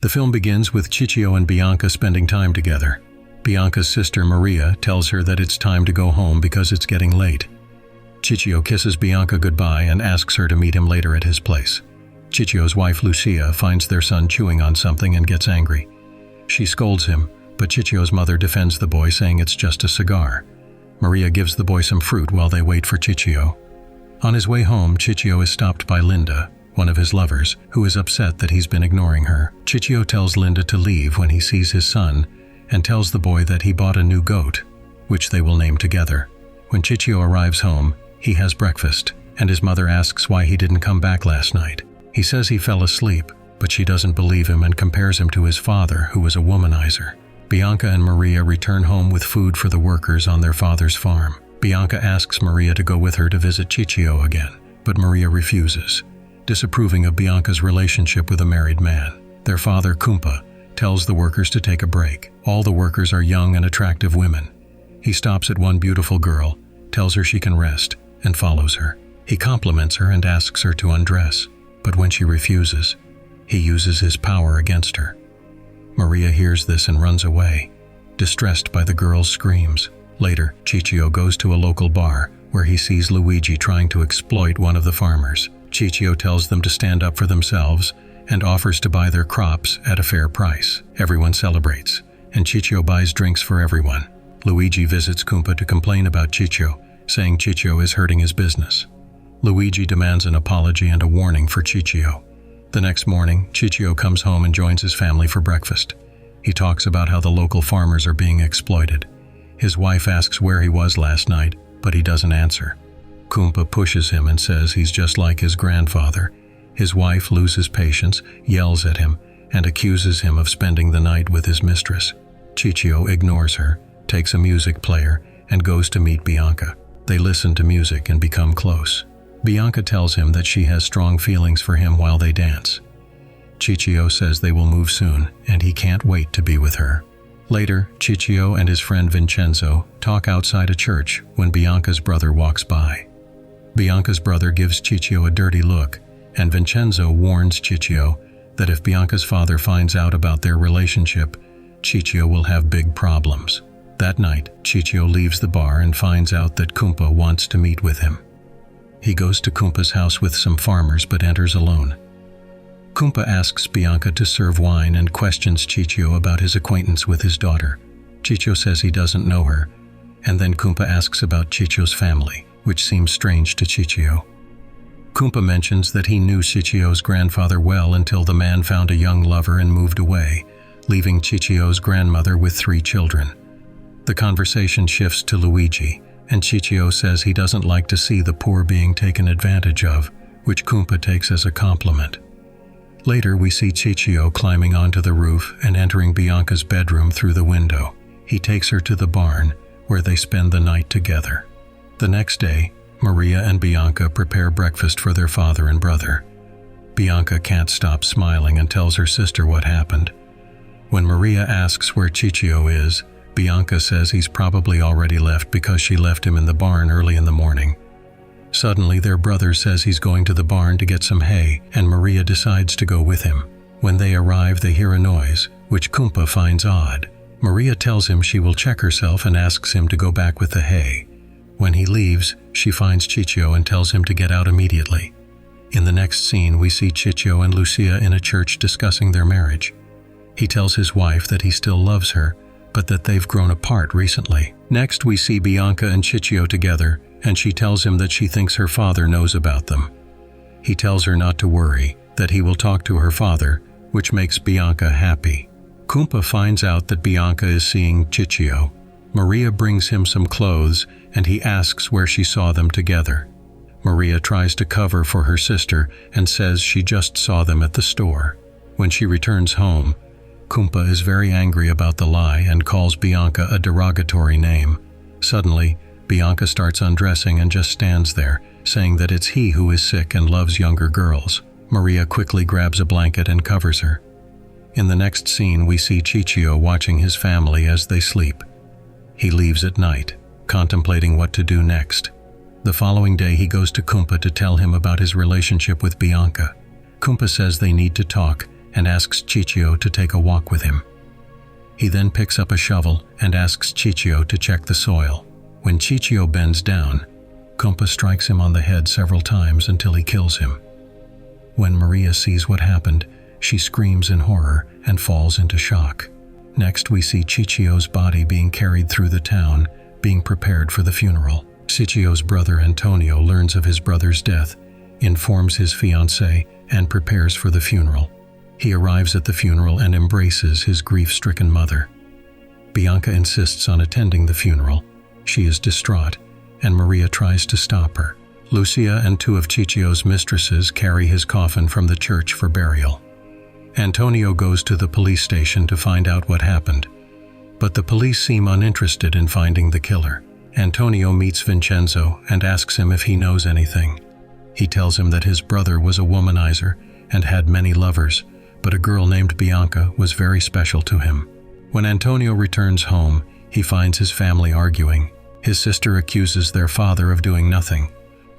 The film begins with Ciccio and Bianca spending time together. Bianca's sister Maria tells her that it's time to go home because it's getting late. Ciccio kisses Bianca goodbye and asks her to meet him later at his place. Ciccio's wife Lucia finds their son chewing on something and gets angry. She scolds him, but Ciccio's mother defends the boy, saying it's just a cigar. Maria gives the boy some fruit while they wait for Ciccio. On his way home, Ciccio is stopped by Linda, one of his lovers, who is upset that he's been ignoring her. Ciccio tells Linda to leave when he sees his son and tells the boy that he bought a new goat, which they will name together. When Ciccio arrives home, he has breakfast, and his mother asks why he didn't come back last night. He says he fell asleep, but she doesn't believe him and compares him to his father, who was a womanizer. Bianca and Maria return home with food for the workers on their father's farm. Bianca asks Maria to go with her to visit Ciccio again, but Maria refuses, disapproving of Bianca's relationship with a married man. Their father, Kumpa, tells the workers to take a break. All the workers are young and attractive women. He stops at one beautiful girl, tells her she can rest, and follows her. He compliments her and asks her to undress, but when she refuses, he uses his power against her. Maria hears this and runs away, distressed by the girl's screams. Later, Ciccio goes to a local bar where he sees Luigi trying to exploit one of the farmers. Ciccio tells them to stand up for themselves and offers to buy their crops at a fair price. Everyone celebrates, and Ciccio buys drinks for everyone. Luigi visits Kumpa to complain about Ciccio, saying Ciccio is hurting his business. Luigi demands an apology and a warning for Ciccio. The next morning, Ciccio comes home and joins his family for breakfast. He talks about how the local farmers are being exploited. His wife asks where he was last night, but he doesn't answer. Kumpa pushes him and says he's just like his grandfather. His wife loses patience, yells at him, and accuses him of spending the night with his mistress. Ciccio ignores her, takes a music player, and goes to meet Bianca. They listen to music and become close. Bianca tells him that she has strong feelings for him while they dance. Ciccio says they will move soon, and he can't wait to be with her. Later, Ciccio and his friend Vincenzo talk outside a church when Bianca's brother walks by. Bianca's brother gives Ciccio a dirty look, and Vincenzo warns Ciccio that if Bianca's father finds out about their relationship, Ciccio will have big problems. That night, Ciccio leaves the bar and finds out that Kumpa wants to meet with him. He goes to Kumpa's house with some farmers but enters alone. Kumpa asks Bianca to serve wine and questions Ciccio about his acquaintance with his daughter. Ciccio says he doesn't know her, and then Kumpa asks about Ciccio's family, which seems strange to Ciccio. Kumpa mentions that he knew Ciccio's grandfather well until the man found a young lover and moved away, leaving Ciccio's grandmother with 3 children. The conversation shifts to Luigi, and Ciccio says he doesn't like to see the poor being taken advantage of, which Kumpa takes as a compliment. Later, we see Ciccio climbing onto the roof and entering Bianca's bedroom through the window. He takes her to the barn, where they spend the night together. The next day, Maria and Bianca prepare breakfast for their father and brother. Bianca can't stop smiling and tells her sister what happened. When Maria asks where Ciccio is, Bianca says he's probably already left because she left him in the barn early in the morning. Suddenly, their brother says he's going to the barn to get some hay, and Maria decides to go with him. When they arrive, they hear a noise, which Kumpa finds odd. Maria tells him she will check herself and asks him to go back with the hay. When he leaves, she finds Ciccio and tells him to get out immediately. In the next scene, we see Ciccio and Lucia in a church discussing their marriage. He tells his wife that he still loves her, but that they've grown apart recently. Next, we see Bianca and Ciccio together, and she tells him that she thinks her father knows about them. He tells her not to worry, that he will talk to her father, which makes Bianca happy. Kumpa finds out that Bianca is seeing Ciccio. Maria brings him some clothes, and he asks where she saw them together. Maria tries to cover for her sister and says she just saw them at the store. When she returns home, Kumpa is very angry about the lie and calls Bianca a derogatory name. Suddenly, Bianca starts undressing and just stands there, saying that it's he who is sick and loves younger girls. Maria quickly grabs a blanket and covers her. In the next scene, we see Ciccio watching his family as they sleep. He leaves at night, contemplating what to do next. The following day, he goes to Kumpa to tell him about his relationship with Bianca. Kumpa says they need to talk and asks Ciccio to take a walk with him. He then picks up a shovel and asks Ciccio to check the soil. When Ciccio bends down, Cumpa strikes him on the head several times until he kills him. When Maria sees what happened, she screams in horror and falls into shock. Next, we see Ciccio's body being carried through the town, being prepared for the funeral. Ciccio's brother Antonio learns of his brother's death, informs his fiancée, and prepares for the funeral. He arrives at the funeral and embraces his grief-stricken mother. Bianca insists on attending the funeral. She is distraught, and Maria tries to stop her. Lucia and two of Ciccio's mistresses carry his coffin from the church for burial. Antonio goes to the police station to find out what happened, but the police seem uninterested in finding the killer. Antonio meets Vincenzo and asks him if he knows anything. He tells him that his brother was a womanizer and had many lovers, but a girl named Bianca was very special to him. When Antonio returns home, he finds his family arguing. His sister accuses their father of doing nothing,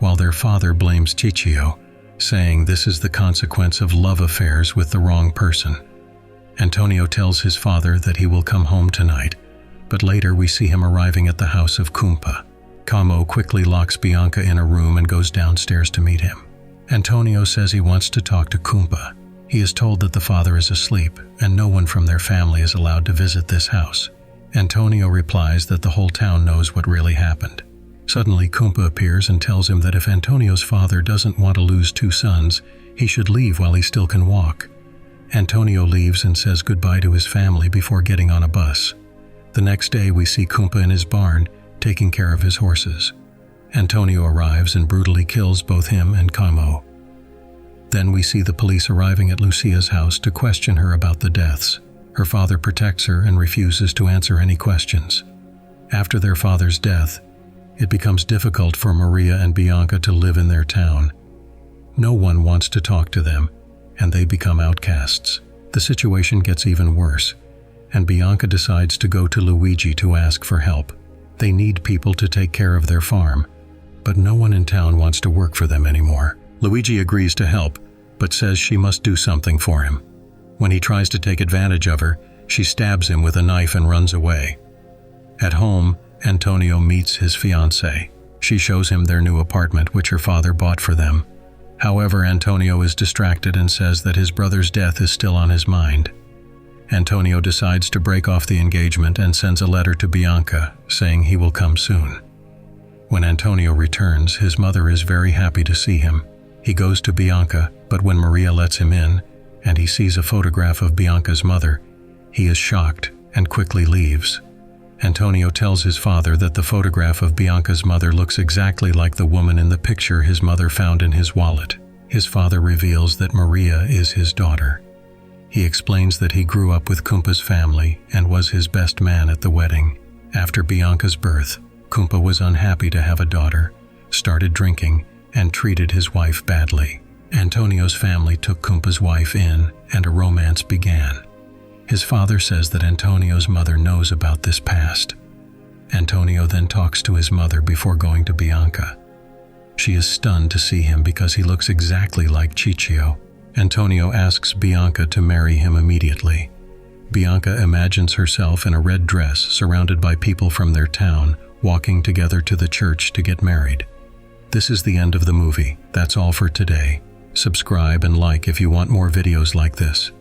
while their father blames Ciccio, saying this is the consequence of love affairs with the wrong person. Antonio tells his father that he will come home tonight, but later we see him arriving at the house of Cumpa. Camo quickly locks Bianca in a room and goes downstairs to meet him. Antonio says he wants to talk to Cumpa. He is told that the father is asleep and no one from their family is allowed to visit this house. Antonio replies that the whole town knows what really happened. Suddenly, Cumpa appears and tells him that if Antonio's father doesn't want to lose two sons, he should leave while he still can walk. Antonio leaves and says goodbye to his family before getting on a bus. The next day, we see Cumpa in his barn, taking care of his horses. Antonio arrives and brutally kills both him and Camo. Then we see the police arriving at Lucia's house to question her about the deaths. Her father protects her and refuses to answer any questions. After their father's death, it becomes difficult for Maria and Bianca to live in their town. No one wants to talk to them, and they become outcasts. The situation gets even worse, and Bianca decides to go to Luigi to ask for help. They need people to take care of their farm, but no one in town wants to work for them anymore. Luigi agrees to help, but says she must do something for him. When he tries to take advantage of her, she stabs him with a knife and runs away. At home, Antonio meets his fiancée. She shows him their new apartment, which her father bought for them. However, Antonio is distracted and says that his brother's death is still on his mind. Antonio decides to break off the engagement and sends a letter to Bianca, saying he will come soon. When Antonio returns, his mother is very happy to see him. He goes to Bianca, but when Maria lets him in, and he sees a photograph of Bianca's mother, he is shocked and quickly leaves. Antonio tells his father that the photograph of Bianca's mother looks exactly like the woman in the picture his mother found in his wallet. His father reveals that Maria is his daughter. He explains that he grew up with Cumpa's family and was his best man at the wedding. After Bianca's birth, Cumpa was unhappy to have a daughter, started drinking, and treated his wife badly. Antonio's family took Cumpa's wife in, and a romance began. His father says that Antonio's mother knows about this past. Antonio then talks to his mother before going to Bianca. She is stunned to see him because he looks exactly like Ciccio. Antonio asks Bianca to marry him immediately. Bianca imagines herself in a red dress surrounded by people from their town, walking together to the church to get married. This is the end of the movie. That's all for today. Subscribe and like if you want more videos like this.